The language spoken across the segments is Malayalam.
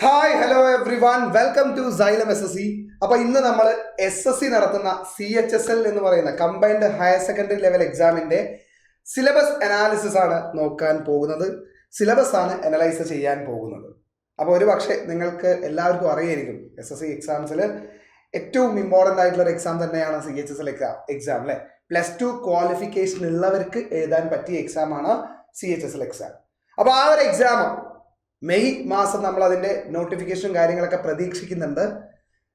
Hi hello everyone welcome to Xylem SSC. അപ്പോൾ ഇന്ന് നമ്മൾ SSC നടത്തുന്ന CHSL എന്ന് പറയുന്ന കമ്പൈൻഡ് ഹയർ സെക്കൻഡറി ലെവൽ എക്സാമിൻ്റെ സിലബസ് അനാലിസിസ് ആണ് നോക്കാൻ പോകുന്നത്. സിലബസ് ആണ് അനലൈസ് ചെയ്യാൻ പോകുന്നത്. അപ്പോൾ ഒരു പക്ഷേ നിങ്ങൾക്ക് എല്ലാവർക്കും അറിയായിരിക്കും SSC എക്സാംസിൽ ഏറ്റവും ഇമ്പോർട്ടൻ്റ് ആയിട്ടുള്ള ഒരു എക്സാം തന്നെയാണ് CHSL എക്സാം അല്ലേ. +2 ക്വാളിഫിക്കേഷൻ ഉള്ളവർക്ക് എഴുതാൻ പറ്റിയ എക്സാമാണ് CHSL എക്സാം. അപ്പോൾ ആ ഒരു എക്സാം മെയ് മാസം നമ്മൾ അതിൻ്റെ നോട്ടിഫിക്കേഷൻ കാര്യങ്ങളൊക്കെ പ്രതീക്ഷിക്കുന്നുണ്ട്.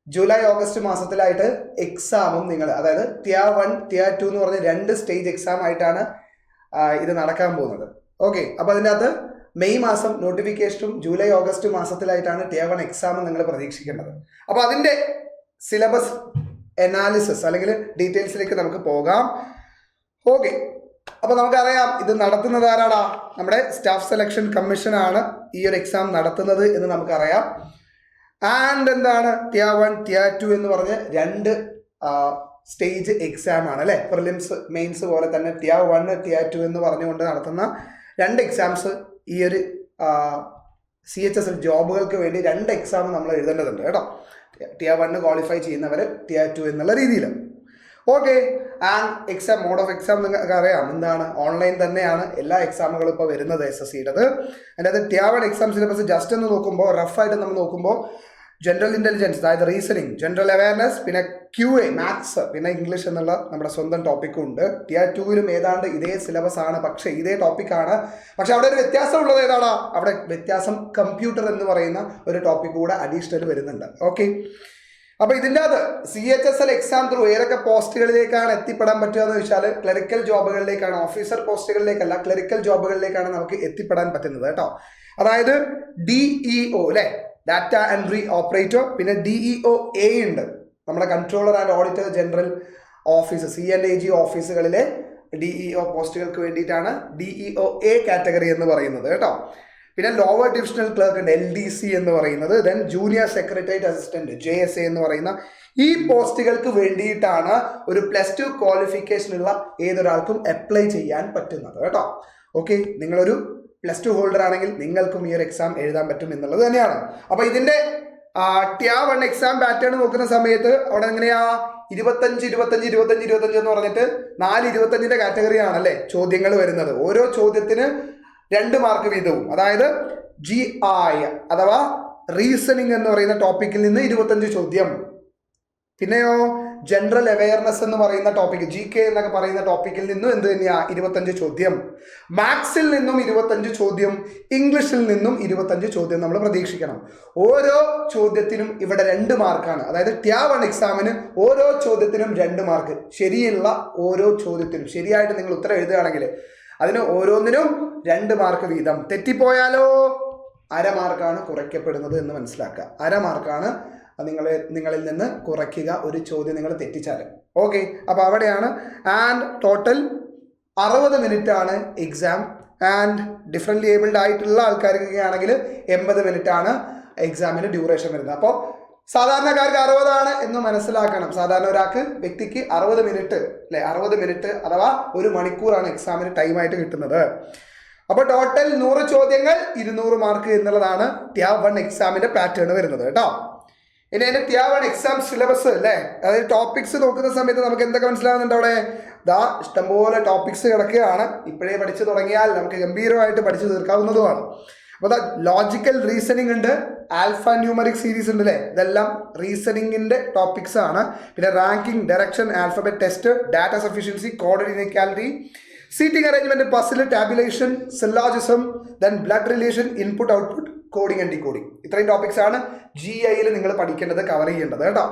ജൂലൈ ഓഗസ്റ്റ് മാസത്തിലായിട്ട് എക്സാമും നിങ്ങൾ അതായത് Tier 1 Tier 2 എന്ന് പറഞ്ഞ 2 സ്റ്റേജ് എക്സാം ആയിട്ടാണ് ഇത് നടക്കാൻ പോകുന്നത്. ഓക്കെ, അപ്പോൾ അതിൻ്റെ അകത്ത് മെയ് മാസം നോട്ടിഫിക്കേഷനും ജൂലൈ ഓഗസ്റ്റ് മാസത്തിലായിട്ടാണ് Tier 1 എക്സാം നിങ്ങൾ പ്രതീക്ഷിക്കേണ്ടത്. അപ്പോൾ അതിൻ്റെ സിലബസ് അനാലിസിസ് അല്ലെങ്കിൽ ഡീറ്റെയിൽസിലേക്ക് നമുക്ക് പോകാം. ഓക്കെ, അപ്പോൾ നമുക്കറിയാം ഇത് നടത്തുന്നത് ആരാടാ? നമ്മുടെ സ്റ്റാഫ് സെലക്ഷൻ കമ്മീഷനാണ് ഈ ഒരു എക്സാം നടത്തുന്നത് എന്ന് നമുക്കറിയാം. ആൻഡ് എന്താണ് Tier 1 Tier 2 എന്ന് പറഞ്ഞ് 2 സ്റ്റേജ് എക്സാം ആണ് അല്ലേ. പ്രിലിംസ് മെയിൻസ് പോലെ തന്നെ Tier 1 Tier 2 എന്ന് പറഞ്ഞുകൊണ്ട് നടത്തുന്ന 2 എക്സാംസ് ഈ ഒരു CHSL ജോബുകൾക്ക് വേണ്ടി 2 എക്സാം നമ്മൾ എഴുതേണ്ടതുണ്ട് കേട്ടോ. Tier 1 ക്വാളിഫൈ ചെയ്യുന്നവർ Tier 2 എന്നുള്ള രീതിയിൽ. Okay, and exam mode of exam നിങ്ങൾക്ക് അറിയാം എന്താണ്, ഓൺലൈൻ തന്നെയാണ് എല്ലാ എക്സാമുകളും ഇപ്പോൾ വരുന്നത് SSCയുടേത്. അതിൻ്റെ അത് Tier 1 എക്സാം സിലബസ് ജസ്റ്റ് ഒന്ന് നോക്കുമ്പോൾ റഫായിട്ട് നമ്മൾ നോക്കുമ്പോൾ ജനറൽ ഇൻ്റലിജൻസ് അതായത് റീസണിങ്, ജനറൽ അവയർനെസ്, പിന്നെ QA മാത്സ്, പിന്നെ ഇംഗ്ലീഷ് എന്നുള്ള നമ്മുടെ സ്വന്തം ടോപ്പിക്കും ഉണ്ട്. Tier 2ലും ഏതാണ്ട് ഇതേ സിലബസ് ആണ്, പക്ഷേ ഇതേ ടോപ്പിക്കാണ്. പക്ഷെ അവിടെ ഒരു വ്യത്യാസം ഉള്ളത് ഏതാണ്? അവിടെ വ്യത്യാസം കമ്പ്യൂട്ടർ എന്ന് പറയുന്ന ഒരു ടോപ്പിക് കൂടെ അഡീഷണൽ വരുന്നുണ്ട്. ഓക്കെ, അപ്പോൾ ഇതിൻ്റെ അത് CHSL എക്സാം ത്രൂ ഏതൊക്കെ പോസ്റ്റുകളിലേക്കാണ് എത്തിപ്പെടാൻ പറ്റുക എന്ന് വെച്ചാൽ ക്ലറിക്കൽ ജോബുകളിലേക്കാണ്, ഓഫീസർ പോസ്റ്റുകളിലേക്കല്ല ക്ലറിക്കൽ ജോബുകളിലേക്കാണ് നമുക്ക് എത്തിപ്പെടാൻ പറ്റുന്നത് കേട്ടോ. അതായത് DEO അല്ലേ, ഡാറ്റ എൻട്രി ഓപ്പറേറ്റർ, പിന്നെ DEO A ഉണ്ട്, നമ്മുടെ controller and auditor general office C&AG ഓഫീസുകളിലെ DEO പോസ്റ്റുകൾക്ക് വേണ്ടിയിട്ടാണ് DEO A കാറ്റഗറി എന്ന് പറയുന്നത് കേട്ടോ. പിന്നെ ലോവർ ഡിവിഷണൽ ക്ലർക്ക് ഉണ്ട് LDC എന്ന് പറയുന്നത്, then junior secretariat assistant JSA എന്ന് പറയുന്ന ഈ പോസ്റ്റുകൾക്ക് വേണ്ടിയിട്ടാണ് ഒരു +2 ക്വാളിഫിക്കേഷൻ ഉള്ള ഏതൊരാൾക്കും അപ്ലൈ ചെയ്യാൻ പറ്റുന്നത് കേട്ടോ. ഓക്കെ, നിങ്ങളൊരു +2 ഹോൾഡർ ആണെങ്കിൽ നിങ്ങൾക്കും ഈ ഒരു എക്സാം എഴുതാൻ പറ്റും എന്നുള്ളത് തന്നെയാണ്. അപ്പോൾ ഇതിൻ്റെ Tier 1 എക്സാം പാറ്റേൺ നോക്കുന്ന സമയത്ത് അവിടെ എങ്ങനെയാ 25 എന്ന് പറഞ്ഞിട്ട് 4 കാറ്റഗറിയാണ് അല്ലേ ചോദ്യങ്ങൾ വരുന്നത്. ഓരോ ചോദ്യത്തിന് 2 മാർക്ക് വീതവും, അതായത് GI അഥവാ റീസണിങ് എന്ന് പറയുന്ന ടോപ്പിക്കിൽ നിന്ന് 25 ചോദ്യം, പിന്നെയോ ജനറൽ അവയർനെസ് എന്ന് പറയുന്ന ടോപ്പിക് GK എന്നൊക്കെ പറയുന്ന ടോപ്പിക്കിൽ നിന്നും എന്ത് തന്നെയാ 25 ചോദ്യം, മാത്സിൽ നിന്നും 25 ചോദ്യം, ഇംഗ്ലീഷിൽ നിന്നും 25 ചോദ്യം നമ്മൾ പ്രതീക്ഷിക്കണം. ഓരോ ചോദ്യത്തിനും ഇവിടെ 2 മാർക്കാണ്. അതായത് Tier 1 എക്സാമിന് ഓരോ ചോദ്യത്തിനും 2 മാർക്ക്. ശരിയുള്ള ഓരോ ചോദ്യത്തിനും ശരിയായിട്ട് നിങ്ങൾ ഉത്തരം എഴുതുകയാണെങ്കിൽ അതിന് ഓരോന്നിനും 2 മാർക്ക് വീതം. തെറ്റിപ്പോയാലോ അരമാർക്കാണ് കുറയ്ക്കപ്പെടുന്നത് എന്ന് മനസ്സിലാക്കുക. അരമാർക്കാണ് നിങ്ങളിൽ നിന്ന് കുറയ്ക്കുക ഒരു ചോദ്യം നിങ്ങൾ തെറ്റിച്ചാൽ. ഓക്കെ, അപ്പോൾ അവിടെയാണ്. ആൻഡ് ടോട്ടൽ 60 മിനിറ്റ് ആണ് എക്സാം. ആൻഡ് ഡിഫറൻ്റ് ഏബിൾഡ് ആയിട്ടുള്ള ആൾക്കാർക്കൊക്കെ ആണെങ്കിൽ 80 മിനിറ്റ് ആണ് എക്സാമിന് ഡ്യൂറേഷൻ വരുന്നത്. അപ്പോൾ സാധാരണക്കാർക്ക് 60 ആണ് എന്ന് മനസ്സിലാക്കണം. സാധാരണ ഒരാൾക്ക് വ്യക്തിക്ക് 60 മിനിറ്റ് അല്ലെ, 60 മിനിറ്റ് അഥവാ 1 മണിക്കൂറാണ് എക്സാമിന് ടൈമായിട്ട് കിട്ടുന്നത്. അപ്പോൾ ടോട്ടൽ 100 ചോദ്യങ്ങൾ 200 മാർക്ക് എന്നുള്ളതാണ് Tier 1 എക്സാമിൻ്റെ പാറ്റേൺ വരുന്നത് കേട്ടോ. ഇനി അതിൻ്റെ Tier 1 എക്സാം സിലബസ് അല്ലേ, അതായത് ടോപ്പിക്സ് നോക്കുന്ന സമയത്ത് നമുക്ക് എന്തൊക്കെ മനസ്സിലാകുന്നുണ്ട്? അവിടെ ഇഷ്ടംപോലെ ടോപ്പിക്സ് കിടക്കുകയാണ്. ഇപ്പോഴേ പഠിച്ചു തുടങ്ങിയാൽ നമുക്ക് ഗംഭീരമായിട്ട് പഠിച്ചു തീർക്കാവുന്നതുമാണ്. അപ്പോൾ ലോജിക്കൽ റീസണിങ് ഉണ്ട്, ആൽഫ ന്യൂമറിക് സീരീസ് ഉണ്ട് അല്ലേ, ഇതെല്ലാം റീസണിങ്ങിൻ്റെ ടോപ്പിക്സ് ആണ്. പിന്നെ ranking, direction, alphabet test, data sufficiency, coordinate inequality, seating arrangement, puzzle, tabulation, syllogism, then blood relation, input output, coding and decoding. ഇത്രയും ടോപ്പിക്സ് ആണ് GIയിൽ നിങ്ങൾ പഠിക്കേണ്ടത്, കവർ ചെയ്യേണ്ടത് കേട്ടോ.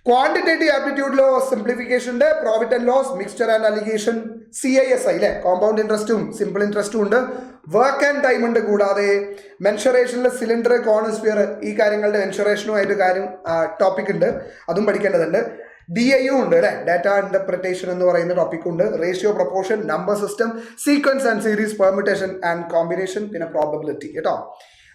ക്വാണ്ടിറ്റേറ്റീവ് ആപ്റ്റിറ്റ്യൂഡ് ലോ, സിംപ്ലിഫിക്കേഷൻ ഉണ്ട്, profit and loss, mixture and alligation, CISI അല്ലേ, കോമ്പൗണ്ട് ഇൻട്രസ്റ്റും സിമ്പിൾ ഇൻട്രസ്റ്റും ഉണ്ട്, വർക്ക് ആൻഡ് ടൈം ഉണ്ട്. കൂടാതെ മെൻഷറേഷനിലെ സിലിണ്ടർ, കോണസ്ഫിയർ, ഈ കാര്യങ്ങളുടെ മെൻഷറേഷനുമായിട്ട് ടോപ്പിക് ഉണ്ട്, അതും പഠിക്കേണ്ടതുണ്ട്. DIU ഉണ്ട് അല്ലേ, ഡാറ്റ ഇന്റർപ്രിറ്റേഷൻ എന്ന് പറയുന്ന ടോപ്പിക് ഉണ്ട്, ratio, proportion, number system, sequence and series, permutation and combination, പിന്നെ പ്രോബബിലിറ്റി കേട്ടോ.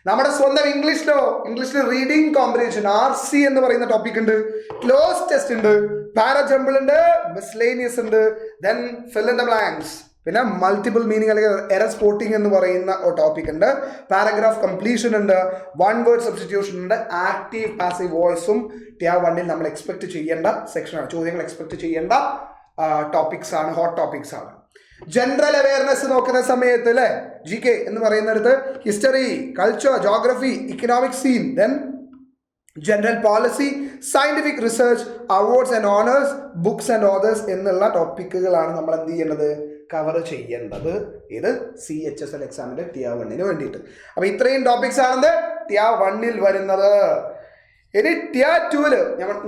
നമ്മുടെ സ്വന്തം ഇംഗ്ലീഷിൽ റീഡിംഗ് കോമ്പിനേഷൻ RC എന്ന് പറയുന്ന ടോപ്പിക് ഉണ്ട്, ക്ലോസ് ടെസ്റ്റ് ഉണ്ട്, പാരജമ്പിൾ ഉണ്ട്, മിസ്ലേനിയസ് ഉണ്ട്, then fill in the blanks, പിന്നെ മൾട്ടിപ്പിൾ മീനിങ് അല്ലെങ്കിൽ എറർ സ്പോട്ടിംഗ് എന്ന് പറയുന്ന ടോപ്പിക് ഉണ്ട്. പാരഗ്രാഫ് കംപ്ലീഷൻ ഉണ്ട്. വൺ വേർഡ് സബ്സ്റ്റിറ്റ്യൂഷൻ ഉണ്ട്. ആക്റ്റീവ് പാസീവ് വോയിസും ടിയർ 1 നമ്മൾ എക്സ്പെക്ട് ചെയ്യേണ്ട സെക്ഷനാണ്. ചോദ്യങ്ങൾ എക്സ്പെക്ട് ചെയ്യേണ്ട ടോപ്പിക്സ് ആണ്, ഹോട്ട് ടോപ്പിക്സ് ആണ്. ജനറൽ അവയർനെസ് നോക്കുന്ന സമയത്ത് അല്ലെ, GK എന്ന് പറയുന്നിടത്ത് history, culture, geography, economic scene, then general policy, scientific research, awards and honours, books and authors എന്നുള്ള ടോപ്പിക്കുകളാണ് നമ്മൾ എന്ത് ചെയ്യേണ്ടത്, കവർ ചെയ്യേണ്ടത്. ഇത് CHSL എക്സാമിന്റെ ടിയർ 1 വേണ്ടിയിട്ട്. അപ്പൊ ഇത്രയും ടോപ്പിക്സ് ആണ് ടിയർ 1 വരുന്നത്. ഇനി ടിയർ 2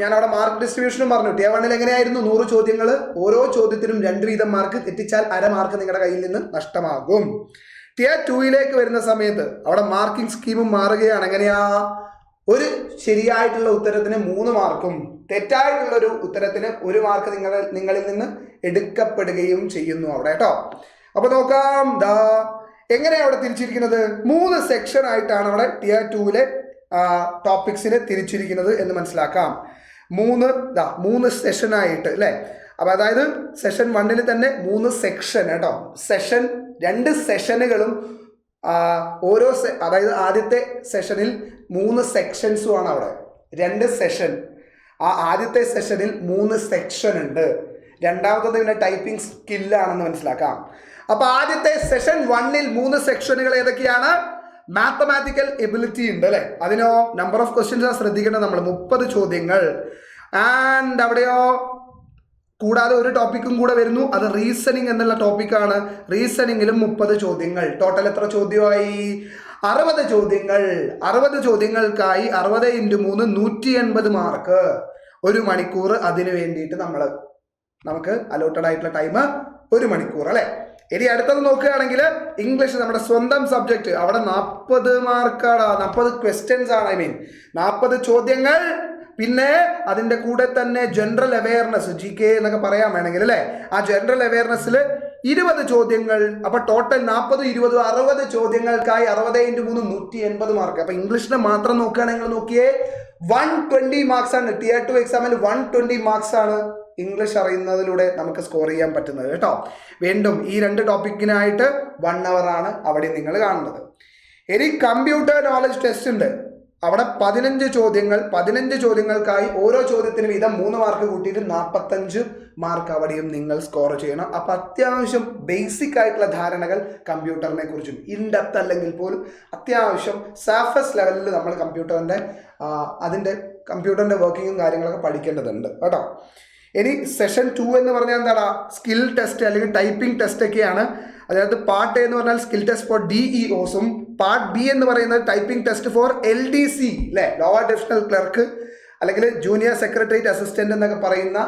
ഞാൻ അവിടെ മാർക്ക് ഡിസ്ട്രിബ്യൂഷനും പറഞ്ഞു. ടിയർ 1 എങ്ങനെയായിരുന്നു? 100 ചോദ്യങ്ങൾ, ഓരോ ചോദ്യത്തിനും 2 വീതം മാർക്ക്, തെറ്റിച്ചാൽ അര മാർക്ക് നിങ്ങളുടെ കയ്യിൽ നിന്ന് നഷ്ടമാകും. ടിയർ 2 വരുന്ന സമയത്ത് അവിടെ മാർക്കിംഗ് സ്കീമും മാറുകയാണ്. എങ്ങനെയാ? ഒരു ശരിയായിട്ടുള്ള ഉത്തരത്തിന് 3 മാർക്കും തെറ്റായിട്ടുള്ള ഒരു ഉത്തരത്തിന് 1 മാർക്ക് നിങ്ങളിൽ നിന്ന് എടുക്കപ്പെടുകയും ചെയ്യുന്നു അവിടെ കേട്ടോ. അപ്പൊ നോക്കാം എങ്ങനെയാണ് അവിടെ തിരിച്ചിരിക്കുന്നത്. 3 സെക്ഷൻ ആയിട്ടാണ് അവിടെ ടിയർ 2 ടോപ്പിക്സിനെ തിരിച്ചിരിക്കുന്നത് എന്ന് മനസ്സിലാക്കാം. 3 സെഷനായിട്ട് അല്ലേ. അപ്പൊ അതായത് സെഷൻ 1 തന്നെ 3 സെക്ഷൻ കേട്ടോ. 2 സെഷനുകളും ഓരോ അതായത് ആദ്യത്തെ സെഷനിൽ 3 സെക്ഷൻസും ആണ് അവിടെ. 2 സെഷൻ. ആദ്യത്തെ സെഷനിൽ 3 സെക്ഷൻ ഉണ്ട്. രണ്ടാമത്തത് പിന്നെ ടൈപ്പിംഗ് സ്കില്ലാണെന്ന് മനസ്സിലാക്കാം. അപ്പൊ ആദ്യത്തെ സെഷൻ 1 3 സെക്ഷനുകൾ ഏതൊക്കെയാണ്? മാത്തമാറ്റിക്കൽ എബിലിറ്റി ഉണ്ട് അല്ലെ. അതിനോ നമ്പർ ഓഫ് ക്വസ്റ്റ്യൻസ് ശ്രദ്ധിക്കേണ്ടത് നമ്മൾ 30 ചോദ്യങ്ങൾ. ആൻഡ് അവിടെയോ കൂടാതെ ഒരു ടോപ്പിക്കും കൂടെ വരുന്നു, അത് റീസണിങ് എന്നുള്ള ടോപ്പിക്കാണ്. റീസണിങ്ങിലും 30 ചോദ്യങ്ങൾ. ടോട്ടൽ എത്ര ചോദ്യമായി? 60 ചോദ്യങ്ങൾ. 60 ചോദ്യങ്ങൾക്കായി 60 × 3 180 മാർക്ക്. 1 മണിക്കൂർ അതിന് വേണ്ടിയിട്ട് നമുക്ക് അലോട്ടഡ് ആയിട്ടുള്ള ടൈം 1 മണിക്കൂർ അല്ലെ. ഇനി അടുത്തത് നോക്കുകയാണെങ്കിൽ ഇംഗ്ലീഷ്, നമ്മുടെ സ്വന്തം സബ്ജക്റ്റ്, അവിടെ 40 മാർക്കാണ്. 40 ക്വസ്റ്റ്യൻസ് ആണ്. 40 ചോദ്യങ്ങൾ. പിന്നെ അതിൻ്റെ കൂടെ തന്നെ ജനറൽ അവയർനെസ്, GK എന്നൊക്കെ പറയാൻ വേണമെങ്കിൽ അല്ലേ. ആ ജനറൽ അവയർനെസ്സിൽ 20 ചോദ്യങ്ങൾ. അപ്പൊ ടോട്ടൽ 40 20 60 ചോദ്യങ്ങൾക്കായി 60 × 3 180 മാർക്ക്. അപ്പൊ ഇംഗ്ലീഷിനെ മാത്രം നോക്കുകയാണെങ്കിൽ നോക്കിയേ 120 മാർക്സ് ആണ്. ടിയർ 2 എക്സാമിൽ 120 മാർക്സ് ആണ് ഇംഗ്ലീഷ് അറിയുന്നതിലൂടെ നമുക്ക് സ്കോർ ചെയ്യാൻ പറ്റുന്നത് കേട്ടോ. വീണ്ടും ഈ 2 ടോപ്പിക്കിനായിട്ട് 1 hour ആണ് അവിടെ നിങ്ങൾ കാണുന്നത്. ഇനി കമ്പ്യൂട്ടർ നോളജ് ടെസ്റ്റ് ഉണ്ട്. അവിടെ 15 ചോദ്യങ്ങൾ. 15 ചോദ്യങ്ങൾക്കായി ഓരോ ചോദ്യത്തിന് വീതം 3 മാർക്ക് കൂട്ടിയിട്ട് 45 മാർക്ക് അവിടെയും നിങ്ങൾ സ്കോർ ചെയ്യണം. അപ്പൊ അത്യാവശ്യം ബേസിക് ആയിട്ടുള്ള ധാരണകൾ കമ്പ്യൂട്ടറിനെ കുറിച്ചും ഇൻഡെപ്ത് അല്ലെങ്കിൽ പോലും അത്യാവശ്യം സർഫസ് ലെവലിൽ നമ്മൾ കമ്പ്യൂട്ടറിന്റെ വർക്കിങ്ങും കാര്യങ്ങളൊക്കെ പഠിക്കേണ്ടതുണ്ട് കേട്ടോ. ഇനി സെഷൻ 2 എന്ന് പറഞ്ഞാൽ എന്താണ്? സ്കിൽ ടെസ്റ്റ് അല്ലെങ്കിൽ ടൈപ്പിംഗ് ടെസ്റ്റ് ഒക്കെയാണ്. അതായത് പാർട്ട് A എന്ന് പറഞ്ഞാൽ സ്കിൽ ടെസ്റ്റ് ഫോർ DEOസും പാർട്ട് B എന്ന് പറയുന്നത് ടൈപ്പിംഗ് ടെസ്റ്റ് ഫോർ LDC അല്ലെ, ലോവർ ഡിവിഷണൽ ക്ലർക്ക് അല്ലെങ്കിൽ ജൂനിയർ സെക്രട്ടേറിയറ്റ് അസിസ്റ്റന്റ് എന്നൊക്കെ പറയുന്ന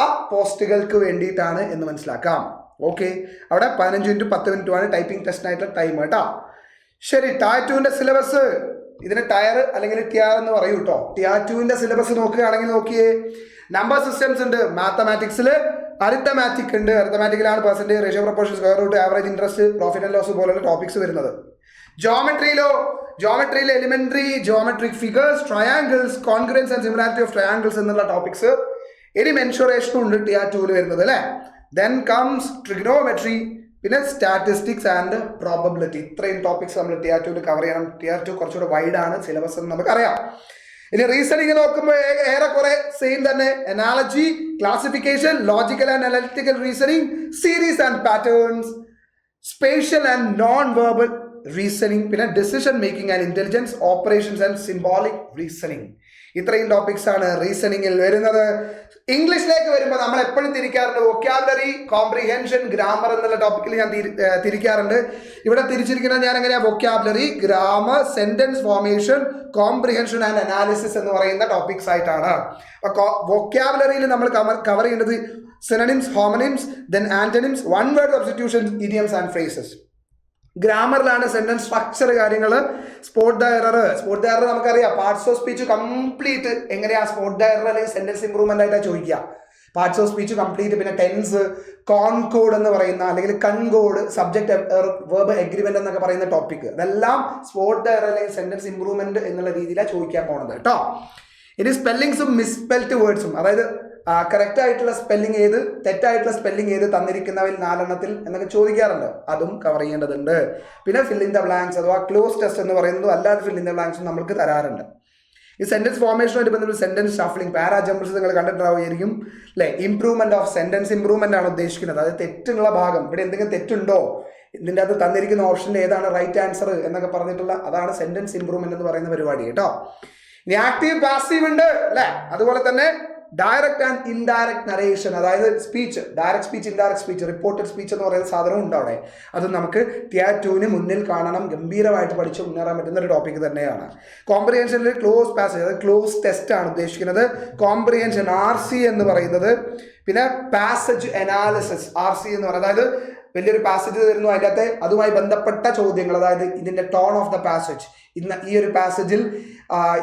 ആ പോസ്റ്റുകൾക്ക് വേണ്ടിയിട്ടാണ് എന്ന് മനസ്സിലാക്കാം. ഓക്കെ, അവിടെ 15 × 10 മിനിറ്റുമാണ് ടൈപ്പിംഗ് ടെസ്റ്റിനായിട്ടുള്ള ടൈം കേട്ടോ. ശരി, ടയർ 2 സിലബസ്, ഇതിന് ടയർ അല്ലെങ്കിൽ ടിയർ എന്ന് പറയൂ കേട്ടോ. ടിയർ 2 സിലബസ് നോക്കുകയാണെങ്കിൽ നോക്കിയേ, നമ്പർ സിസ്റ്റംസ് ഉണ്ട്. മാത്തമാറ്റിക്സിൽ അരിത്തമാറ്റിക് ഉണ്ട്. അരിത്തമാറ്റിക്കിലാണ് percentage, ratio, proportion, square root, average, interest, profit and loss പോലുള്ള ടോപ്പിക്സ് വരുന്നത്. ജോമെട്രിയിൽ elementary geometric figures, triangles, congruence and similarity of triangles എന്നുള്ള ടോപ്പിക്സ്. ഇനി മെൻഷുറേഷനും ഉണ്ട് ടിയർ 2 വരുന്നത് അല്ലേ. ദെൻ കംസ് ട്രിഗ്നോമെട്രി, പിന്നെ സ്റ്റാറ്റിസ്റ്റിക്സ് ആൻഡ് പ്രോബബിലിറ്റി. ഇത്രയും ടോപ്പിക്സ് നമ്മൾ ടിയർ 2 കവർ ചെയ്യണം. ടിയർ 2 കുറച്ചുകൂടെ വൈഡ് ആണ് സിലബസ് എന്ന് നമുക്കറിയാം. ഇനി റീസണിങ് നോക്കുമ്പോൾ ഏറെക്കുറെ സെയിം തന്നെ. Analogy, classification, logical and analytical reasoning, series and patterns, spatial and non verbal reasoning, പിന്നെ decision making and intelligence, operations and symbolic reasoning. ഇത്രയും ടോപ്പിക്സ് ആണ് റീസണിങ്ങിൽ വരുന്നത്. ഇംഗ്ലീഷിലേക്ക് വരുമ്പോൾ നമ്മൾ എപ്പോഴും തിരിക്കാറുണ്ട് വൊക്കാബുലറി, കോംപ്രിഹെൻഷൻ, ഗ്രാമർ എന്നുള്ള ടോപ്പിക്കിൽ ഞാൻ തിരിക്കാറുണ്ട്. ഇവിടെ തിരിച്ചിരിക്കുന്നത് ഞാൻ എങ്ങനെയാ? Vocabulary, grammar, sentence formation, comprehension and analysis എന്ന് പറയുന്ന ടോപ്പിക്സ് ആയിട്ടാണ്. വൊക്കാബുലറിയിൽ നമ്മൾ കവർ ചെയ്യേണ്ടത് synonyms, homonyms, then antonyms, one word substitutions, idioms and phrases. ഗ്രാമറിലാണ് സെന്റൻസ് സ്ട്രക്ചർ കാര്യങ്ങൾ. സ്പോട്ട് ദ എറർ നമുക്കറിയാം. പാർട്സ് ഓഫ് സ്പീച്ച് കംപ്ലീറ്റ് എങ്ങനെയാ സ്പോട്ട് ദ എറർ അല്ലെങ്കിൽ സെന്റൻസ് ഇംപ്രൂവ്മെന്റ് ആയിട്ടാണ് ചോദിക്കുക. പാർട്സ് ഓഫ് സ്പീച്ച് കംപ്ലീറ്റ്, പിന്നെ ടെൻസ്, കോൺകോഡ് എന്ന് പറയുന്ന അല്ലെങ്കിൽ കൺകോഡ്, സബ്ജക്ട് വെർബ് എഗ്രിമെന്റ് എന്നൊക്കെ പറയുന്ന ടോപ്പിക്, അതെല്ലാം സ്പോട്ട് ദ എറർ അല്ലെങ്കിൽ സെന്റൻസ് ഇംപ്രൂവ്മെന്റ് എന്നുള്ള രീതിയിലാണ് ചോദിക്കാൻ പോണത് കേട്ടോ. ഇനി സ്പെല്ലിങ്സും മിസ്സ്പെൽറ്റ് വേർഡ്സും, അതായത് കറക്റ്റ് ആയിട്ടുള്ള സ്പെല്ലിംഗ് ഏത്, തെറ്റായിട്ടുള്ള സ്പെല്ലിംഗ് ഏത്, തന്നിരിക്കുന്നവയിൽ 4 എന്നൊക്കെ ചോദിക്കാറുണ്ട്. അതും കവർ ചെയ്യേണ്ടതുണ്ട്. പിന്നെ ഫിൽ ഇൻ ദ ബ്ലാങ്ക്സ് അഥവാ ക്ലോസ് ടെസ്റ്റ് എന്ന് പറയുന്നത് അല്ലാതെ ഫിൽ ഇൻ ദ ബ്ലാങ്ക്സും നമുക്ക് തരാറുണ്ട്. ഈ സെന്റൻസ് ഫോർമേഷനുമായിട്ട് ബന്ധപ്പെട്ട് സെന്റൻസ് ഷഫ്ലിംഗ്, പാരാജംബിൾസ് നിങ്ങൾ കണ്ടിട്ടുണ്ടാവുമായിരിക്കും അല്ലേ. ഇംപ്രൂവ്മെന്റ് ഓഫ് സെന്റൻസ് ഇംപ്രൂവ്മെന്റ് ആണ് ഉദ്ദേശിക്കുന്നത്. അത് തെറ്റുള്ള ഭാഗം, ഇവിടെ എന്തെങ്കിലും തെറ്റുണ്ടോ, ഇതിൻ്റെ അകത്ത് തന്നിരിക്കുന്ന ഓപ്ഷനിൽ ഏതാണ് റൈറ്റ് ആൻസർ എന്നൊക്കെ പറഞ്ഞിട്ടുള്ള അതാണ് സെന്റൻസ് ഇംപ്രൂവ്മെന്റ് എന്ന് പറയുന്ന പരിപാടി കേട്ടോ. ഇനി ആക്റ്റീവ് പാസീവ് ഉണ്ട് അല്ലെ. അതുപോലെ തന്നെ ഡയറക്റ്റ് ആൻഡ് ഇൻഡയറക്റ്റ് നരേഷൻ, അതായത് speech, direct speech, indirect speech, reported speech എന്ന് പറയുന്ന സാധനം ഉണ്ട് അവിടെ. അത് നമുക്ക് Tier 2 മുന്നിൽ കാണണം, ഗംഭീരമായിട്ട് പഠിച്ച് മുന്നേറാൻ പറ്റുന്ന ഒരു ടോപ്പിക് തന്നെയാണ്. കോംപ്രിഹെൻഷനിൽ ക്ലോസ് പാസേജ്, അതായത് ക്ലോസ് ടെസ്റ്റ് ആണ് ഉദ്ദേശിക്കുന്നത്. കോംപ്രിഹെൻഷൻ RC എന്ന് പറയുന്നത്. പിന്നെ പാസേജ് അനാലിസിസ് RC എന്ന് പറയുന്നത്, അതായത് വലിയൊരു പാസേജ് തരുന്നു, അതിൻ്റെ അകത്തെ അതുമായി ബന്ധപ്പെട്ട ചോദ്യങ്ങൾ, അതായത് ഇതിൻ്റെ ടോൺ ഓഫ് ദ പാസേജ്, ഇന്ന് ഈ ഒരു പാസേജിൽ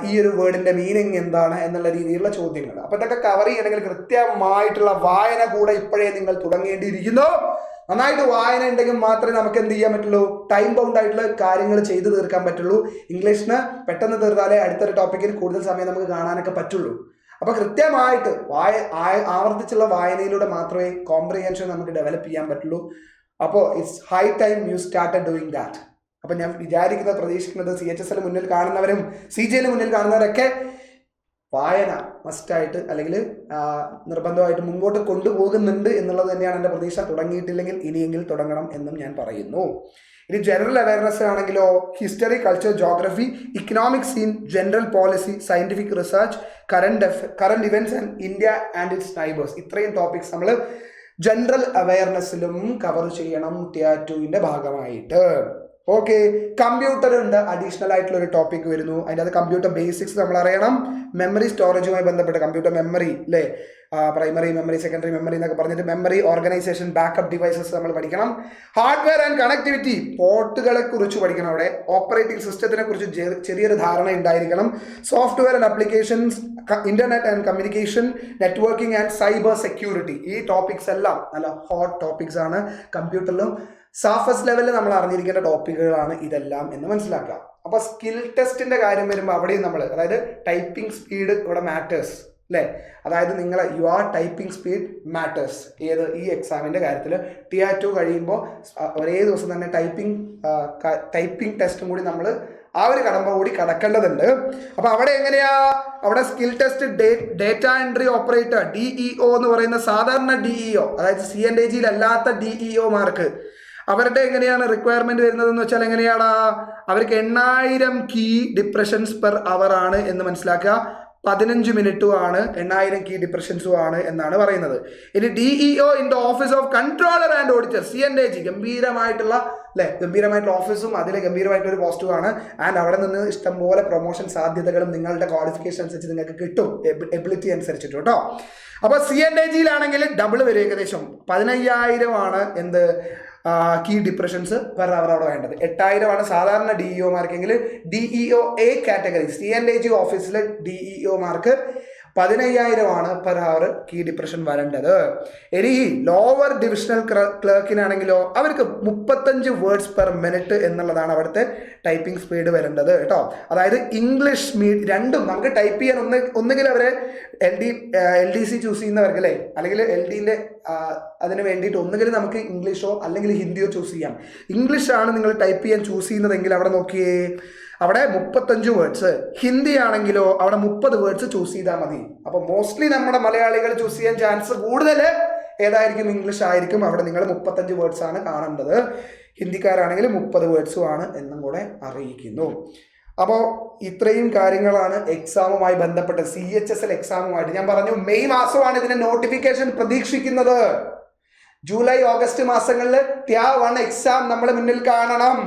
ഈ ഒരു വേർഡിന്റെ മീനിങ് എന്താണ് എന്നുള്ള രീതിയിലുള്ള ചോദ്യങ്ങൾ. അപ്പൊ ഇതൊക്കെ കവർ ചെയ്യണമെങ്കിൽ കൃത്യമായിട്ടുള്ള വായന കൂടെ ഇപ്പോഴേ നിങ്ങൾ തുടങ്ങേണ്ടിയിരിക്കുന്നു. നന്നായിട്ട് വായന ഉണ്ടെങ്കിൽ മാത്രമേ നമുക്ക് എന്ത് ചെയ്യാൻ പറ്റുള്ളൂ, ടൈം ബൗണ്ട് ആയിട്ടുള്ള കാര്യങ്ങൾ ചെയ്തു തീർക്കാൻ പറ്റുള്ളൂ. ഇംഗ്ലീഷിന് പെട്ടെന്ന് തീർത്താലേ അടുത്തൊരു ടോപ്പിക്കിൽ കൂടുതൽ സമയം നമുക്ക് കാണാനൊക്കെ പറ്റുള്ളൂ. അപ്പൊ കൃത്യമായിട്ട് ആവർത്തിച്ചുള്ള വായനയിലൂടെ മാത്രമേ കോംപ്രിഹെൻഷൻ നമുക്ക് ഡെവലപ്പ് ചെയ്യാൻ പറ്റുള്ളൂ. അപ്പോൾ it's high time you started doing that. അപ്പം ഞാൻ പ്രതീക്ഷിക്കുന്നത് CHSL മുന്നിൽ കാണുന്നവരും CGL മുന്നിൽ കാണുന്നവരൊക്കെ വായന മസ്റ്റായിട്ട് അല്ലെങ്കിൽ നിർബന്ധമായിട്ട് മുമ്പോട്ട് കൊണ്ടുപോകുന്നുണ്ട് എന്നുള്ളത് തന്നെയാണ് എൻ്റെ പ്രതീക്ഷ. തുടങ്ങിയിട്ടില്ലെങ്കിൽ ഇനിയെങ്കിൽ തുടങ്ങണം എന്നും ഞാൻ പറയുന്നു. ഇനി ജനറൽ അവയർനെസ് ആണെങ്കിലോ, history, culture, geography, economics, general policy, scientific research, current events and India and its neighbours, ഇത്രയും ടോപ്പിക്സ് നമ്മൾ ജനറൽ അവയർനെസ്സിലും കവർ ചെയ്യണം Tier 2 ഭാഗമായിട്ട്. ഓക്കെ, കമ്പ്യൂട്ടർ ഉണ്ട്, അഡീഷണൽ ആയിട്ടുള്ള ഒരു ടോപ്പിക് വരുന്നു. അതിൻ്റെ അത് കമ്പ്യൂട്ടർ ബേസിക്സ് നമ്മൾ അറിയണം. മെമ്മറി സ്റ്റോറേജുമായി ബന്ധപ്പെട്ട് കമ്പ്യൂട്ടർ മെമ്മറി അല്ലേ, പ്രൈമറി മെമ്മറി, സെക്കൻഡറി മെമ്മറി എന്നൊക്കെ പറഞ്ഞിട്ട് മെമ്മറി ഓർഗനൈസേഷൻ, ബാക്കപ്പ് ഡിവൈസസ് നമ്മൾ പഠിക്കണം. ഹാർഡ്വെയർ ആൻഡ് കണക്ടിവിറ്റി, പോർട്ടുകളെ കുറിച്ച് പഠിക്കണം. അവിടെ ഓപ്പറേറ്റിംഗ് സിസ്റ്റത്തിനെ കുറിച്ച് ചെറിയൊരു ധാരണ ഉണ്ടായിരിക്കണം. Software and applications, internet and communication, networking and cyber security, ഈ ടോപ്പിക്സ് എല്ലാം നല്ല ഹോട്ട് ടോപ്പിക്സ് ആണ്. കമ്പ്യൂട്ടറിലും സർഫസ് ലെവലിൽ നമ്മൾ അറിഞ്ഞിരിക്കേണ്ട ടോപ്പിക്കുകളാണ് ഇതെല്ലാം എന്ന് മനസ്സിലാക്കാം. അപ്പോൾ സ്കിൽ ടെസ്റ്റിന്റെ കാര്യം വരുമ്പോൾ അവിടെയും നമ്മൾ, അതായത് ടൈപ്പിംഗ് സ്പീഡ് ഇവിടെ മാറ്റേഴ്സ് അല്ലേ. അതായത് യുവർ ടൈപ്പിംഗ് സ്പീഡ് മാറ്റേഴ്സ് ഈ എക്സാമിൻ്റെ കാര്യത്തിൽ. Tier 2 കഴിയുമ്പോൾ ഒരേ ദിവസം തന്നെ ടൈപ്പിംഗ് ടെസ്റ്റും കൂടി നമ്മൾ ആ ഒരു കടമ്പ കൂടി കടക്കേണ്ടതുണ്ട്. അപ്പോൾ അവിടെ എങ്ങനെയാ, അവിടെ skill test data entry operator DEO എന്ന് പറയുന്ന സാധാരണ DEO, അതായത് C&AG അല്ലാത്ത DEOമാർക്ക് അവരുടെ എങ്ങനെയാണ് റിക്വയർമെന്റ് വരുന്നതെന്ന് വെച്ചാൽ എങ്ങനെയാണ്, അവർക്ക് 8000 കീ ഡിപ്രഷൻസ് പെർ അവർ ആണ് എന്ന് മനസ്സിലാക്കുക. 15 മിനിറ്റും ആണ്, 8000 കീ ഡിപ്രഷൻസും ആണ് എന്നാണ് പറയുന്നത്. ഇനി DEO in the office of controller and auditor, C&AG ഗംഭീരമായിട്ടുള്ള ഓഫീസും അതിലെ ഗംഭീരമായിട്ടുള്ള ഒരു പോസ്റ്റുമാണ്. ആൻഡ് അവിടെ നിന്ന് ഇഷ്ടംപോലെ പ്രൊമോഷൻ സാധ്യതകളും നിങ്ങളുടെ ക്വാളിഫിക്കേഷൻ അനുസരിച്ച് നിങ്ങൾക്ക് കിട്ടും, എബിലിറ്റി അനുസരിച്ചിട്ട് കേട്ടോ. അപ്പോൾ C&AG ഡബിൾ വരും, ഏകദേശം 15000 ആണ് എന്ത് കീ ഡിപ്രഷൻസ് പെർ അവർ അവിടെ വേണ്ടത്. 8000 ആണ് സാധാരണ DEOമാർക്കെങ്കിൽ. DEO A കാറ്റഗറി C&AG ഓഫീസിലെ DEOമാർക്ക് 15000 ആണ് പെർ അവർ കീ ഡിപ്രഷൻ വരേണ്ടത്. ഇനി ലോവർ ഡിവിഷണൽ ക്ലർക്കിനാണെങ്കിലോ അവർക്ക് 35 വേർഡ്സ് പെർ മിനിറ്റ് എന്നുള്ളതാണ് അവിടുത്തെ ടൈപ്പിംഗ് സ്പീഡ് വരേണ്ടത് കേട്ടോ. അതായത് ഇംഗ്ലീഷ് രണ്ടും നമുക്ക് ടൈപ്പ് ചെയ്യാൻ ഒന്നുകിൽ അവരെ LDC ചൂസ് ചെയ്യുന്നവർക്ക് അല്ലേ, അല്ലെങ്കിൽ LDന്റെ അതിന് വേണ്ടിയിട്ട് ഒന്നുകിൽ നമുക്ക് ഇംഗ്ലീഷോ അല്ലെങ്കിൽ ഹിന്ദിയോ ചൂസ് ചെയ്യാം. ഇംഗ്ലീഷാണ് നിങ്ങൾ ടൈപ്പ് ചെയ്യാൻ ചൂസ് ചെയ്യുന്നതെങ്കിൽ അവിടെ നോക്കിയേ, അവിടെ 35 വേർഡ്സ്. ഹിന്ദി ആണെങ്കിലോ അവിടെ 30 വേർഡ്സ് ചൂസ് ചെയ്താൽ മതി. അപ്പോൾ മോസ്റ്റ്ലി നമ്മുടെ മലയാളികൾ ചൂസ് ചെയ്യാൻ ചാൻസ് കൂടുതൽ ഏതായിരിക്കും, ഇംഗ്ലീഷ് ആയിരിക്കും. അവിടെ നിങ്ങൾ 35 വേർഡ്സ് ആണ് കാണേണ്ടത്. ഹിന്ദിക്കാരാണെങ്കിൽ 30 വേർഡ്സും ആണ് എന്നും കൂടെ അറിയിക്കുന്നു. അപ്പോൾ ഇത്രയും കാര്യങ്ങളാണ് എക്സാമുമായി ബന്ധപ്പെട്ട്, CHSL എക്സാമുമായിട്ട്. ഞാൻ പറഞ്ഞു മെയ് മാസമാണ് ഇതിന്റെ നോട്ടിഫിക്കേഷൻ പ്രതീക്ഷിക്കുന്നത്. ജൂലൈ ഓഗസ്റ്റ് മാസങ്ങളിൽ Tier 1 എക്സാം നമ്മൾ മുന്നിൽ കാണണം.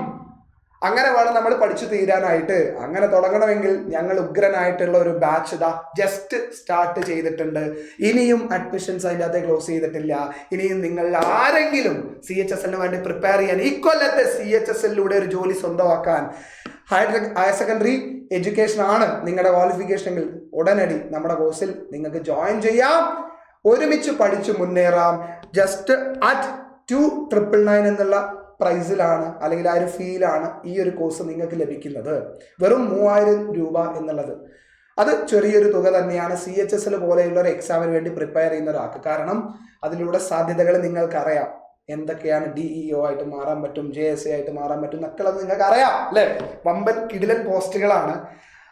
അങ്ങനെ വേണം നമ്മൾ പഠിച്ചു തീരാനായിട്ട്. അങ്ങനെ തുടങ്ങണമെങ്കിൽ ഞങ്ങൾ ഉഗ്രനായിട്ടുള്ള ഒരു ബാച്ച് ജസ്റ്റ് സ്റ്റാർട്ട് ചെയ്തിട്ടുണ്ട്. ഇനിയും അഡ്മിഷൻസ് അതിൻ്റെ അകത്ത് ക്ലോസ് ചെയ്തിട്ടില്ല. ഇനിയും നിങ്ങൾ ആരെങ്കിലും CHSL വേണ്ടി പ്രിപ്പയർ ചെയ്യാൻ, ഈ കൊല്ലത്തെ CHSL ഒരു ജോലി സ്വന്തമാക്കാൻ, ഹയർ സെക്കൻഡറി എഡ്യൂക്കേഷൻ ആണ് നിങ്ങളുടെ ക്വാളിഫിക്കേഷൻ എങ്കിൽ ഉടനടി നമ്മുടെ കോഴ്സിൽ നിങ്ങൾക്ക് ജോയിൻ ചെയ്യാം. ഒരുമിച്ച് പഠിച്ചു മുന്നേറാം. ജസ്റ്റ് അറ്റ് 2999 എന്നുള്ള പ്രൈസിലാണ് അല്ലെങ്കിൽ ആ ഒരു ഫീലാണ് ഈ ഒരു കോഴ്സ് നിങ്ങൾക്ക് ലഭിക്കുന്നത്. വെറും 3000 രൂപ എന്നുള്ളത്. അത് ചെറിയൊരു തുക തന്നെയാണ് CHSL പോലെയുള്ള ഒരു എക്സാമിന് വേണ്ടി പ്രിപ്പയർ ചെയ്യുന്ന ഒരാൾക്ക്. കാരണം അതിലൂടെ സാധ്യതകൾ നിങ്ങൾക്കറിയാം. എന്തൊക്കെയാണ് DEO ആയിട്ട് മാറാൻ പറ്റും, JSA ആയിട്ട് മാറാൻ പറ്റും എന്നൊക്കെ നിങ്ങൾക്ക് അറിയാം അല്ലേ. വമ്പൻ കിടിലൻ പോസ്റ്റുകളാണ്.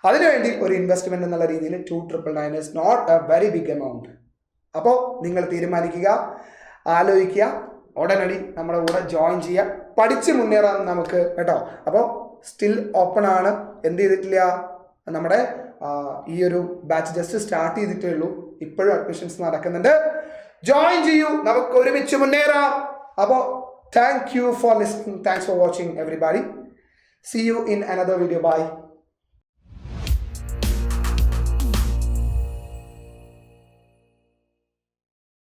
അതിനുവേണ്ടി ഒരു ഇൻവെസ്റ്റ്മെന്റ് എന്നുള്ള രീതിയിൽ 2,999 is not a very big amount. അപ്പോൾ നിങ്ങൾ തീരുമാനിക്കുക, ആലോചിക്കുക, ഉടനടി നമ്മുടെ കൂടെ ജോയിൻ ചെയ്യുക, പഠിച്ച് മുന്നേറാൻ നമുക്ക് കേട്ടോ. അപ്പോൾ സ്റ്റിൽ ഓപ്പൺ ആണ്, എന്ത് ചെയ്തിട്ടില്ല, നമ്മുടെ ഈ ഒരു ബാച്ച് ജസ്റ്റ് സ്റ്റാർട്ട് ചെയ്തിട്ടേ ഉള്ളൂ, ഇപ്പോഴും അഡ്മിഷൻസ് നടക്കുന്നുണ്ട്. ജോയിൻ ചെയ്യൂ, നമുക്ക് ഒരുമിച്ച് മുന്നേറാം. അപ്പോൾ thank you for listening, thanks for watching everybody. See you in another video. Bye.